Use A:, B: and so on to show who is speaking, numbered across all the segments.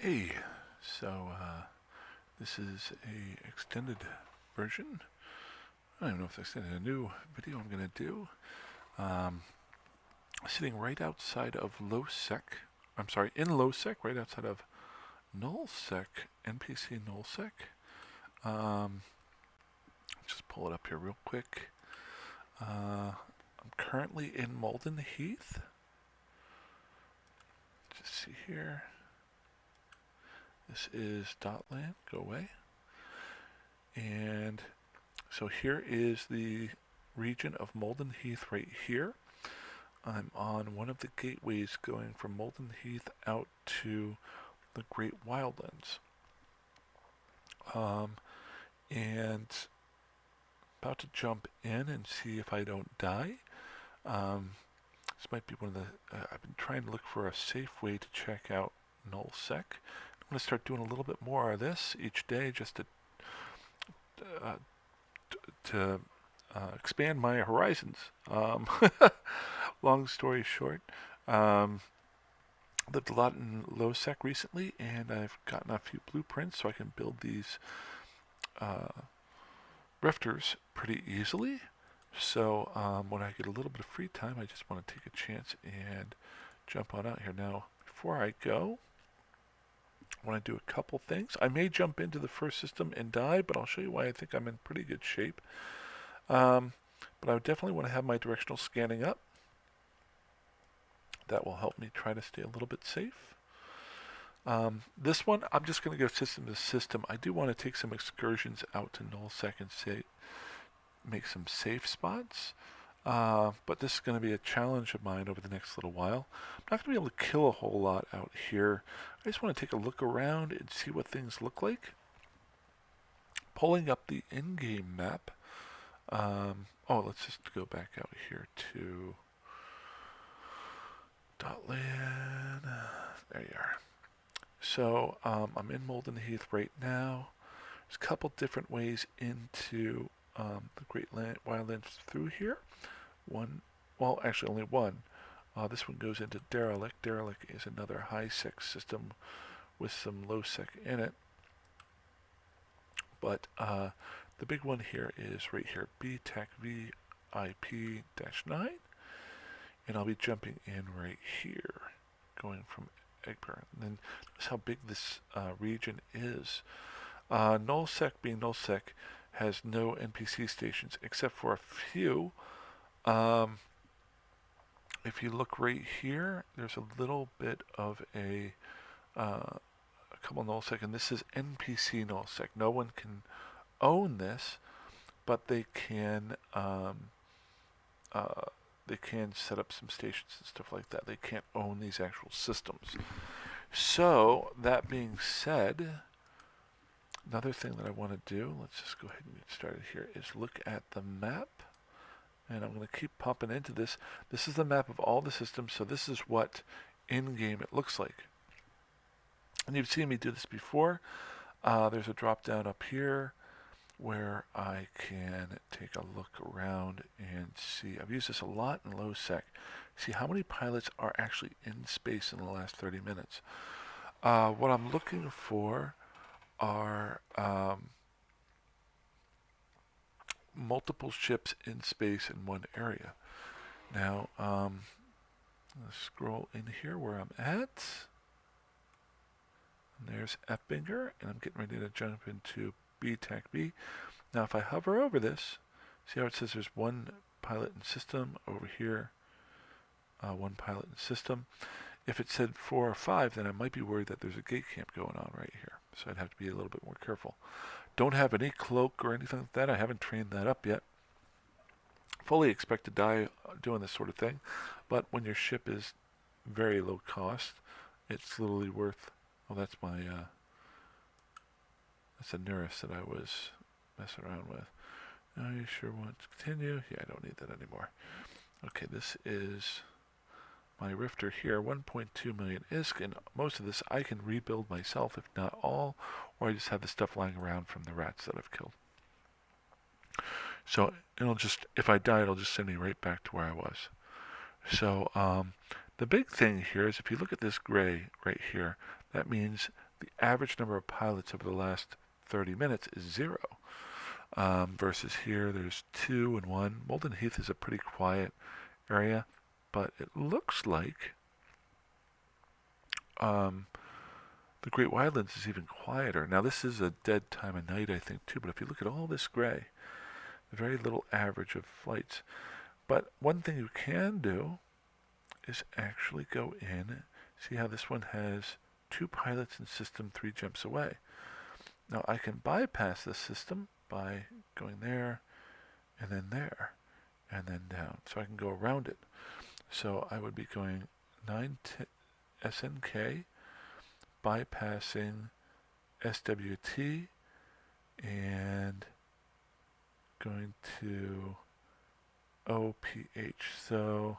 A: Okay, so this is a extended version. I don't even know if it's extended. A new video I'm going to do. Sitting right outside of LowSec. I'm sorry, in LowSec, right outside of NullSec, NPC NullSec. Just pull it up here real quick. I'm currently in Malden Heath. Just see here. This is Dotland. Go away. And so here is the region of Malden Heath right here. I'm on one of the gateways going from Malden Heath out to the Great Wildlands. And about to jump in and see if I don't die. This might be one of the... I've been trying to look for a safe way to check out NullSec. I'm going to start doing a little bit more of this each day just to expand my horizons. Long story short, lived a lot in LowSec recently, and I've gotten a few blueprints so I can build these rifters pretty easily. So when I get a little bit of free time, I just want to take a chance and jump on out here. Now, before I go, I want to do a couple things. I may jump into the first system and die, but I'll show you why I think I'm in pretty good shape. But I would definitely want to have my directional scanning up. That will help me try to stay a little bit safe. This one, I'm just going to go system to system. I do want to take some excursions out to NullSec and make some safe spots. But this is going to be a challenge of mine over the next little while. I'm not going to be able to kill a whole lot out here. I just want to take a look around and see what things look like. Pulling up the in-game map. Let's just go back out here to Dotland. There you are. So I'm in Malden Heath right now. There's a couple different ways into the Great Wildlands through here. Actually only one. This one goes into Derelict. Derelict is another high-sec system with some low-sec in it. But the big one here is right here, BTAC VIP-9. And I'll be jumping in right here, going from Egbert. And then notice how big this region is. NullSec, being NullSec, has no NPC stations except for a few. If you look right here, there's a little bit of a couple NullSec, and this is NPC NullSec. No one can own this, but they can set up some stations and stuff like that. They can't own these actual systems. So, that being said, another thing that I want to do, let's just go ahead and get started here, is look at the map. And I'm going to keep pumping into this. This is the map of all the systems, so this is what in-game it looks like. And you've seen me do this before. There's a drop down up here where I can take a look around and see. I've used this a lot in LowSec. See how many pilots are actually in space in the last 30 minutes. What I'm looking for are multiple ships in space in one area. Now, let's scroll in here where I'm at. And there's Eppinger, and I'm getting ready to jump into BTAC B. Now, if I hover over this, see how it says there's one pilot in system over here, one pilot in system. If it said 4 or 5, then I might be worried that there's a gate camp going on right here. So I'd have to be a little bit more careful. Don't have any cloak or anything like that. I haven't trained that up yet. Fully expect to die doing this sort of thing. But when your ship is very low cost, it's literally worth... Oh, that's my... that's a Neurus that I was messing around with. Are you sure want to continue? Yeah, I don't need that anymore. Okay, this is my Rifter here, 1.2 million ISK, and most of this I can rebuild myself, if not all, or I just have the stuff lying around from the rats that I've killed. So it'll just, if I die, it'll just send me right back to where I was. So the big thing here is if you look at this gray right here, that means the average number of pilots over the last 30 minutes is 0. Versus here, there's 2 and 1. Molden Heath is a pretty quiet area, but it looks like the Great Wildlands is even quieter. Now, this is a dead time of night, I think, too, but if you look at all this gray, very little average of flights. But one thing you can do is actually go in, see how this one has 2 pilots in system 3 jumps away. Now, I can bypass this system by going there, and then down. So I can go around it. So I would be going 9 SNK, bypassing SWT, and going to OPH. So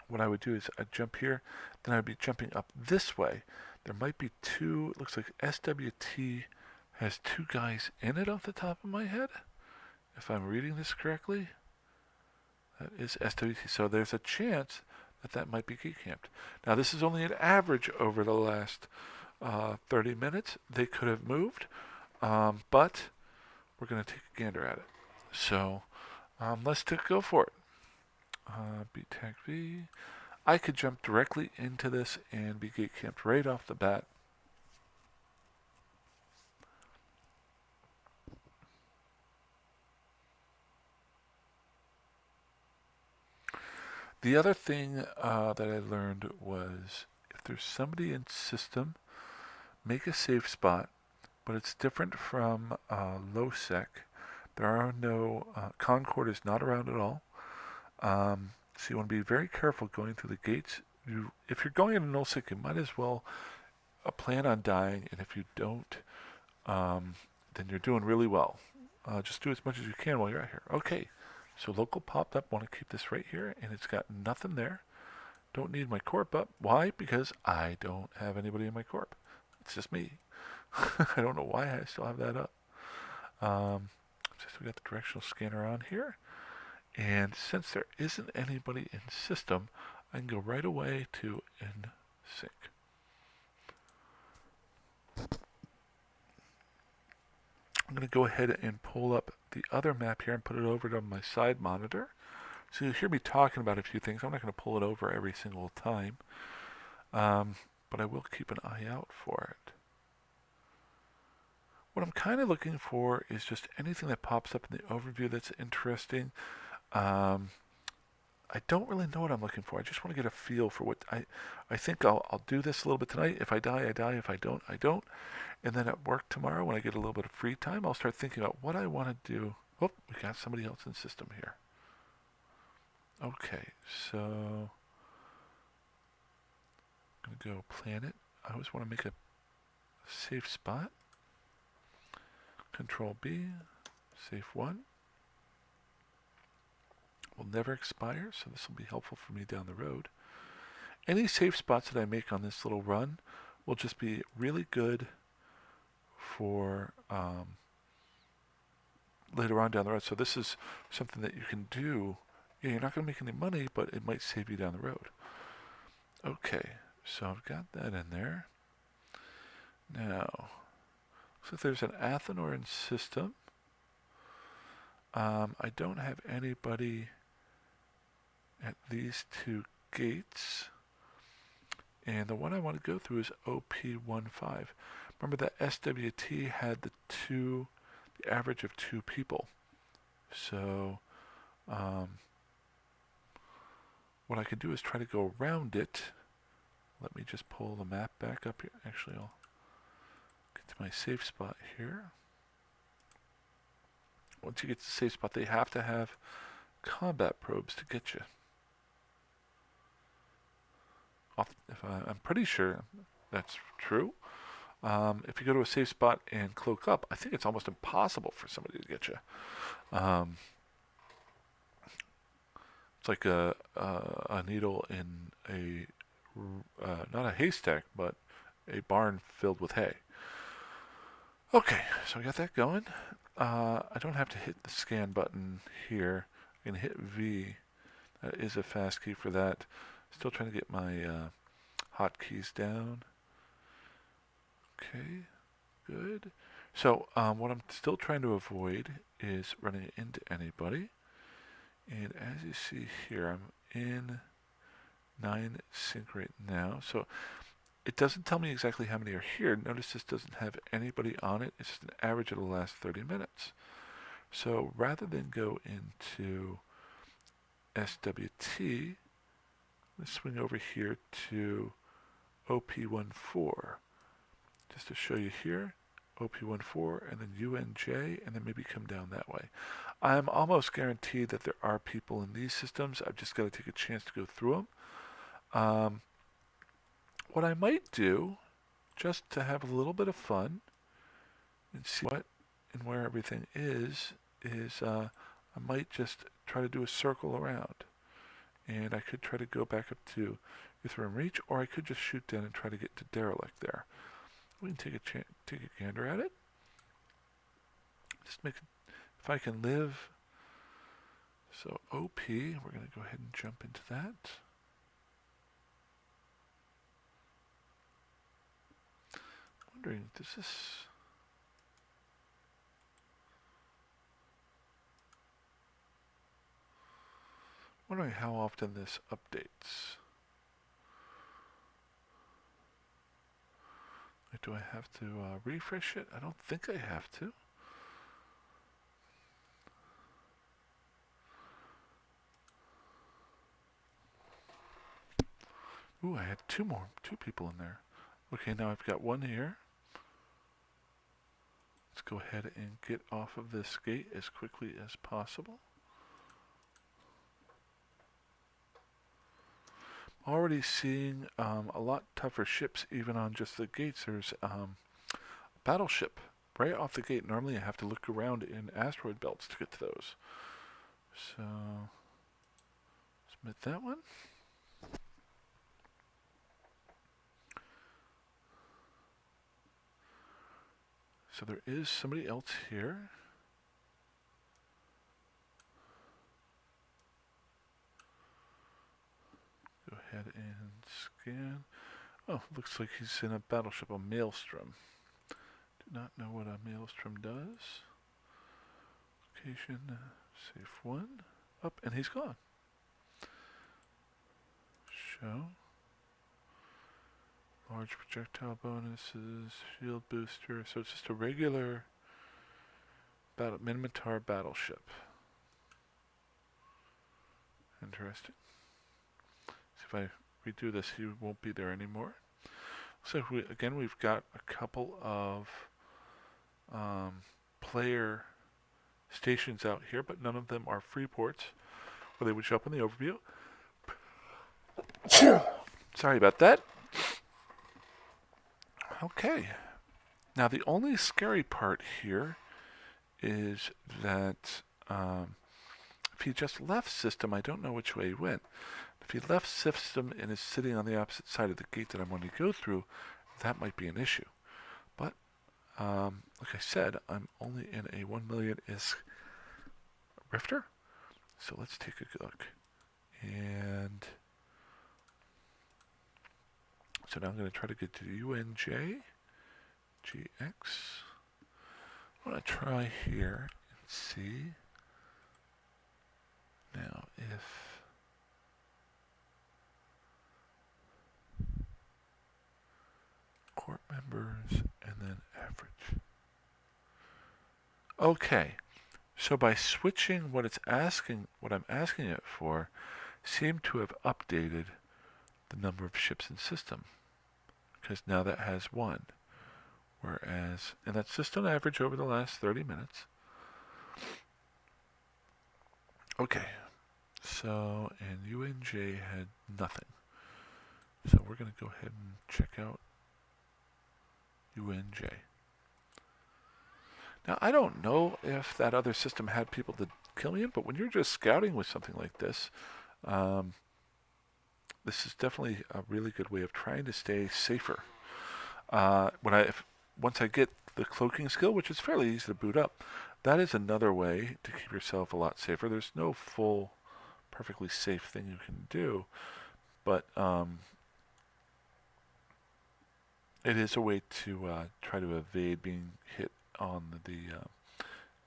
A: what I would do is I'd jump here, then I'd be jumping up this way. There might be 2, it looks like SWT has 2 guys in it off the top of my head, if I'm reading this correctly. That is SWT, so there's a chance that that might be gate camped. Now this is only an average over the last 30 minutes. They could have moved, but we're going to take a gander at it. So let's go for it. BTAC V. I could jump directly into this and be gate camped right off the bat. The other thing that I learned was if there's somebody in system, make a safe spot, but it's different from low sec. There are no, Concord is not around at all. So you want to be very careful going through the gates. If you're going into null sec, you might as well plan on dying, and if you don't, then you're doing really well. Just do as much as you can while you're out here. Okay, so local popped up. Want to keep this right here, and it's got nothing there. Don't need my corp up. Why? Because I don't have anybody in my corp. It's just me. I don't know why I still have that up. Just we got the directional scanner on here. And since there isn't anybody in system, I can go right away to NSync. I'm going to go ahead and pull up the other map here and put it over to my side monitor. So you'll hear me talking about a few things. I'm not going to pull it over every single time, but I will keep an eye out for it. What I'm kind of looking for is just anything that pops up in the overview that's interesting. I don't really know what I'm looking for. I just want to get a feel for what I think I'll do this a little bit tonight. If I die, I die. If I don't, I don't. And then at work tomorrow, when I get a little bit of free time, I'll start thinking about what I want to do. Oh, we got somebody else in system here. Okay, so I'm going to go planet. I always want to make a safe spot. Control B, safe 1. Will never expire, so this will be helpful for me down the road. Any safe spots that I make on this little run will just be really good for later on down the road. So this is something that you can do. Yeah, you're not going to make any money, but it might save you down the road. Okay, so I've got that in there. Now, looks like there's an Athenor in system. I don't have anybody at these 2 gates, and the one I want to go through is OP15. Remember that SWT had the average of 2 people. So what I can do is try to go around it. Let me just pull the map back up here. Actually, I'll get to my safe spot here. Once you get to the safe spot, they have to have combat probes to get you. I'm pretty sure that's true. If you go to a safe spot and cloak up, I think it's almost impossible for somebody to get you. It's like a needle in a not a haystack, but a barn filled with hay. Okay, so I got that going. I don't have to hit the scan button here. I can hit V. That is a fast key for that. Still trying to get my hotkeys down. Okay, good. So what I'm still trying to avoid is running into anybody. And as you see here, I'm in 9 sync right now. So it doesn't tell me exactly how many are here. Notice this doesn't have anybody on it. It's just an average of the last 30 minutes. So rather than go into SWT, let's swing over here to OP14. Just to show you here, OP14 and then UNJ, and then maybe come down that way. I'm almost guaranteed that there are people in these systems. I've just got to take a chance to go through them. What I might do, just to have a little bit of fun and see what and where everything is I might just try to do a circle around. And I could try to go back up to Ithram Reach, or I could just shoot down and try to get to Derelict there. We can take a gander at it. Just make it, if I can live. So OP, we're going to go ahead and jump into that. I'm wondering, does this... wondering how often this updates. Do I have to refresh it? I don't think I have to. Ooh, I had two people in there. Okay, now I've got one here. Let's go ahead and get off of this gate as quickly as possible. Already seeing a lot tougher ships even on just the gates. There's a battleship right off the gate. Normally I have to look around in asteroid belts to get to those. So, submit that one. So there is somebody else here. Go ahead and scan. Oh, looks like he's in a battleship, a Maelstrom. Do not know what a Maelstrom does. Location, safe one. Up, and he's gone. Show. Large projectile bonuses, shield booster. So it's just a regular Minotaur battleship. Interesting. If I redo this, he won't be there anymore. So again, we've got a couple of player stations out here, but none of them are free ports, where they would show up in the overview. Sorry about that. Okay. Now the only scary part here is that if he just left system, I don't know which way he went. If he left system and is sitting on the opposite side of the gate that I'm going to go through, that might be an issue. But, like I said, I'm only in a 1 million ISK Rifter. So let's take a look. And so now I'm going to try to get to UNJ, GX. I want to try here and see now if court members and then average. Okay, so by switching what I'm asking it for, seem to have updated the number of ships in system, because now that has 1. Whereas, and that's just on average over the last 30 minutes. Okay, so, and UNJ had nothing. So we're going to go ahead and check out UNJ. Now, I don't know if that other system had people to kill me in, but when you're just scouting with something like this, this is definitely a really good way of trying to stay safer. Once I get the cloaking skill, which is fairly easy to boot up, that is another way to keep yourself a lot safer. There's no full, perfectly safe thing you can do, but it is a way to try to evade being hit on the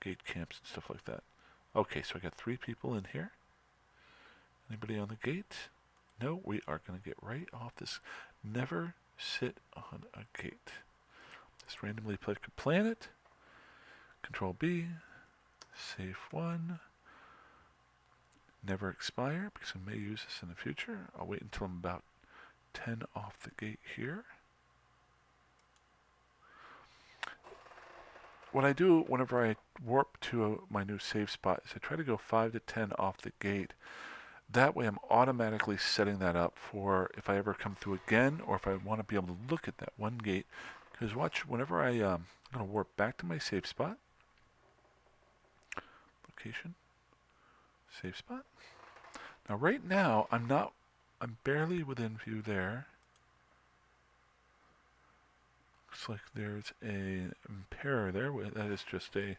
A: gate camps and stuff like that. Okay, so I got 3 people in here. Anybody on the gate? No, we are going to get right off this. Never sit on a gate. Just randomly pick a planet. Control B. Save 1. Never expire, because I may use this in the future. I'll wait until I'm about 10 off the gate here. What I do whenever I warp to my new save spot is I try to go 5 to 10 off the gate. That way I'm automatically setting that up for if I ever come through again, or if I want to be able to look at that one gate. Because watch, whenever I'm going to warp back to my save spot, location, save spot. Now right now I'm barely within view there. Looks like there's a Impera there. That is just a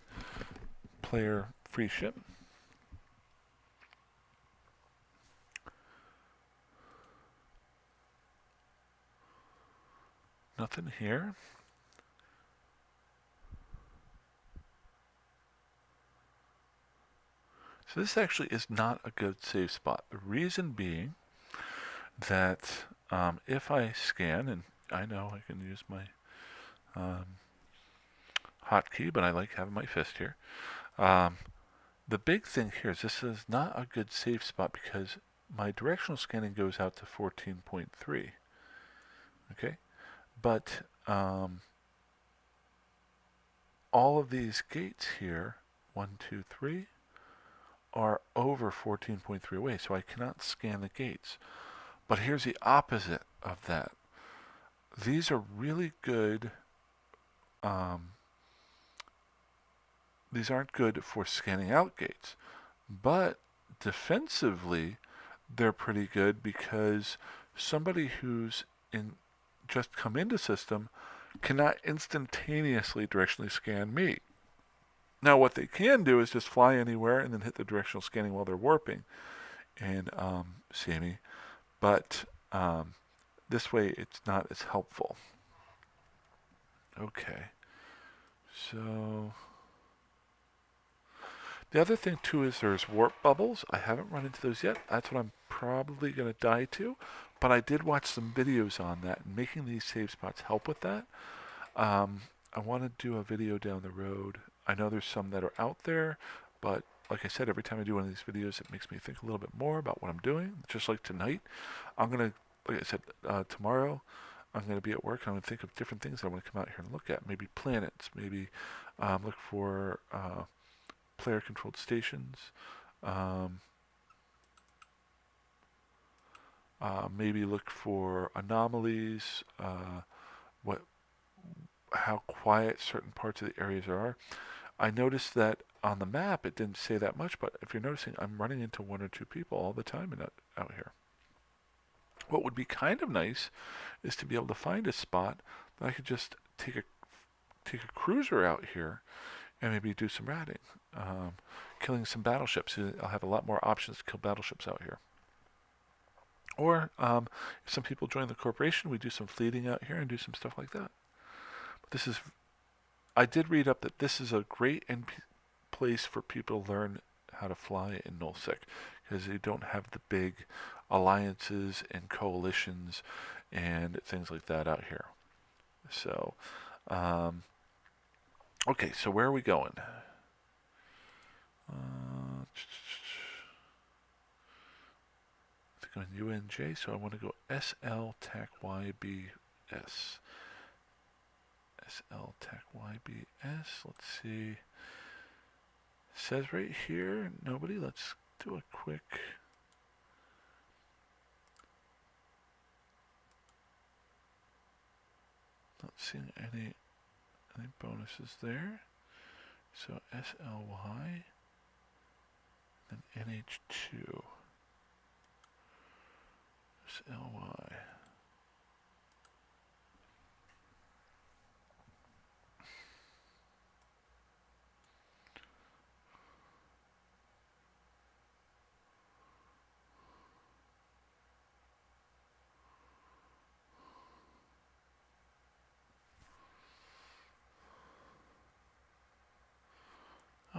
A: player free ship. Nothing here. So this actually is not a good save spot. The reason being that if I scan, and I know I can use my hotkey, but I like having my fist here. The big thing here is this is not a good save spot because my directional scanning goes out to 14.3. Okay, but all of these gates here, 1, 2, 3, are over 14.3 away, so I cannot scan the gates. But here's the opposite of that. These are really good. These aren't good for scanning out gates, but defensively, they're pretty good because somebody who's just come into system cannot instantaneously directionally scan me. Now, what they can do is just fly anywhere and then hit the directional scanning while they're warping and see me. But this way, it's not as helpful. Okay. So the other thing too is there's warp bubbles. I haven't run into those yet. That's what I'm probably going to die to. But I did watch some videos on that, and making these save spots help with that. I want to do a video down the road. I know there's some that are out there, but like I said, every time I do one of these videos, it makes me think a little bit more about what I'm doing. Just like tonight, I'm going to, like I said, tomorrow, I'm going to be at work, and I'm going to think of different things that I want to come out here and look at. Maybe planets, maybe look for player-controlled stations, maybe look for anomalies, how quiet certain parts of the areas are. I noticed that on the map it didn't say that much, but if you're noticing, I'm running into 1 or 2 people all the time out here. What would be kind of nice is to be able to find a spot that I could just take a cruiser out here and maybe do some ratting, killing some battleships. I'll have a lot more options to kill battleships out here. Or if some people join the corporation, we do some fleeting out here and do some stuff like that. But I did read up that this is a great place for people to learn how to fly in nullsec, because they don't have the big alliances and coalitions and things like that out here. So, okay, so where are we going? I think I'm in UNJ, so I want to go SL TAC YBS. SL TAC YBS, let's see. It says right here, nobody. Let's do a quick. Not seeing any bonuses there. So SLY, then NH2. SLY.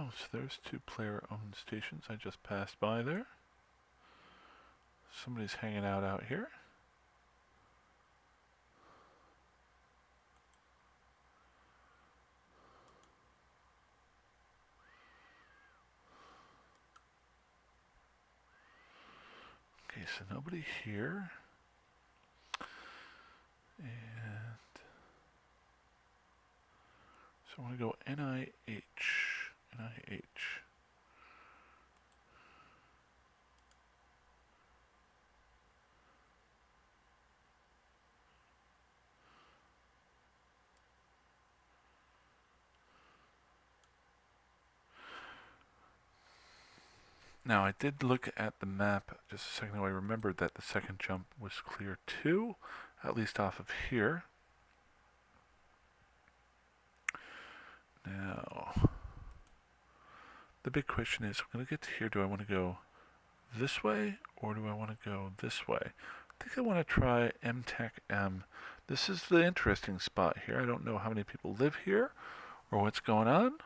A: Oh, so there's 2 player-owned stations I just passed by there. Somebody's hanging out here. Okay, so nobody here. And so I want to go NIH. NIH. Now, I did look at the map just a second ago. I remembered that the second jump was clear too, at least off of here. Now, the big question is, I'm going to get to here. Do I want to go this way or do I want to go this way? I think I want to try MTAC-M. This is the interesting spot here. I don't know how many people live here or what's going on.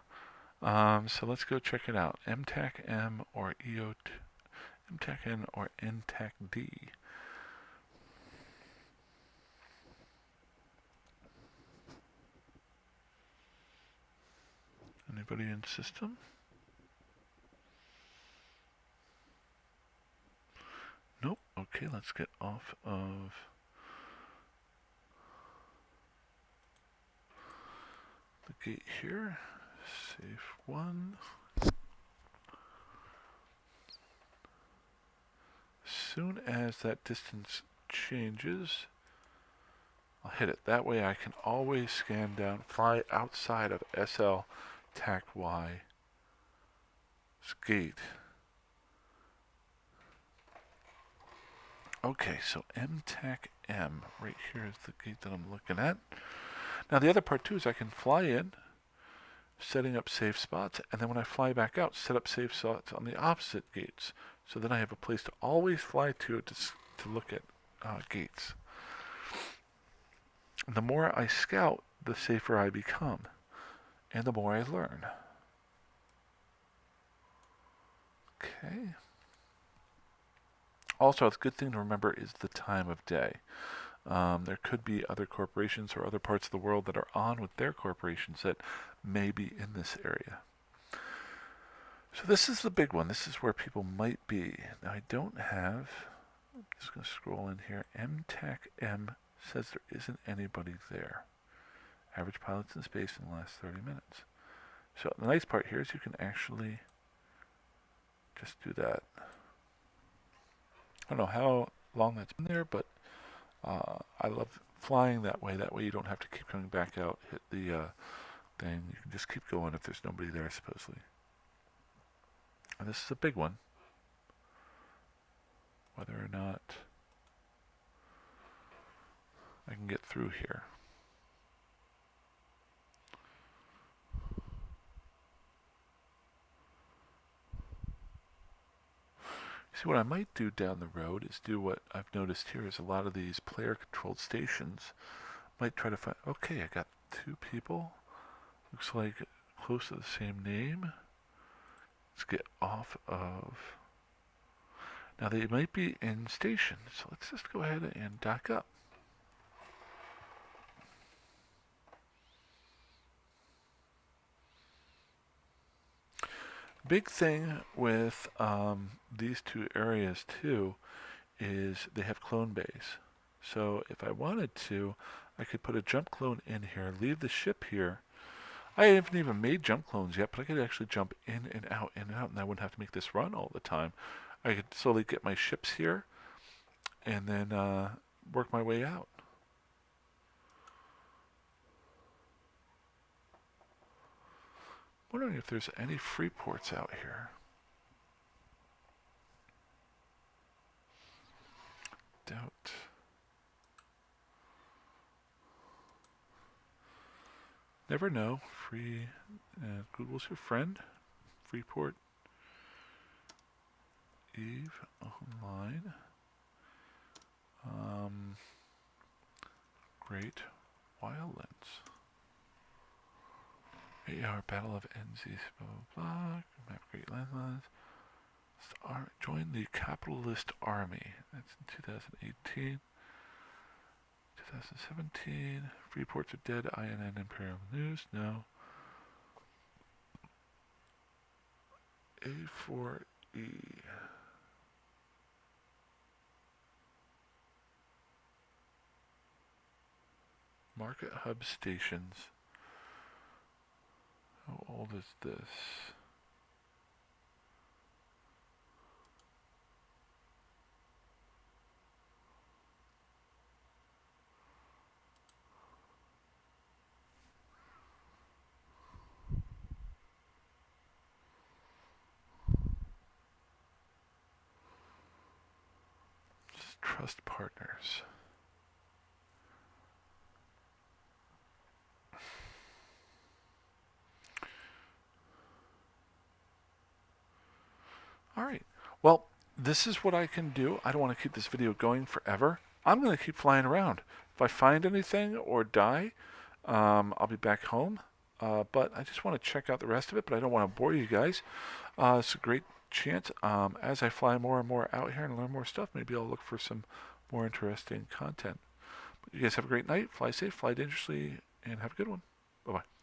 A: So let's go check it out. MTAC-M or EO2, MTAC-N or NTAC-D. Anybody in system? Nope. Okay, let's get off of the gate here. Safe 1. As soon as that distance changes, I'll hit it. That way I can always scan down, fly outside of SL TAC Y gate. Okay, so MTAC-M right here is the gate that I'm looking at. Now the other part too is I can fly in, setting up safe spots, and then when I fly back out, set up safe spots on the opposite gates. So then I have a place to always fly to look at gates. And the more I scout, the safer I become, and the more I learn. Okay. Also, a good thing to remember is the time of day. There could be other corporations or other parts of the world that are on with their corporations that may be in this area. So this is the big one. This is where people might be. Now I don't have, I'm just going to scroll in here. MTAC-M says there isn't anybody there. Average pilots in space in the last 30 minutes. So the nice part here is you can actually just do that. I don't know how long that's been there, but I love flying that way. That way you don't have to keep coming back out, hit the thing. You can just keep going if there's nobody there, supposedly. And this is a big one. Whether or not I can get through here. See, what I might do down the road is do what I've noticed here is a lot of these player-controlled stations might try to find, okay, I got 2 people. Looks like close to the same name. Let's get off of... Now, they might be in station, so let's just go ahead and dock up. Big thing with these 2 areas too is they have clone bays. So if I wanted to, I could put a jump clone in here, leave the ship here. I haven't even made jump clones yet, but I could actually jump in and out, and I wouldn't have to make this run all the time. I could slowly get my ships here and then work my way out. Wondering if there's any free ports out here. Doubt. Never know. Free. Google's your friend. Freeport. Eve online. Great Wildlands. 8-hour Battle of NZ's blah blah blah. Map Great Landlands. Join the Capitalist Army. That's in 2018. 2017. Free Ports are Dead. INN Imperial News. No. A4E. Market Hub Stations. How old is this? Just trust partners. Alright, well, this is what I can do. I don't want to keep this video going forever. I'm going to keep flying around. If I find anything or die, I'll be back home. But I just want to check out the rest of it, but I don't want to bore you guys. It's a great chance. As I fly more and more out here and learn more stuff, maybe I'll look for some more interesting content. But you guys have a great night. Fly safe, fly dangerously, and have a good one. Bye-bye.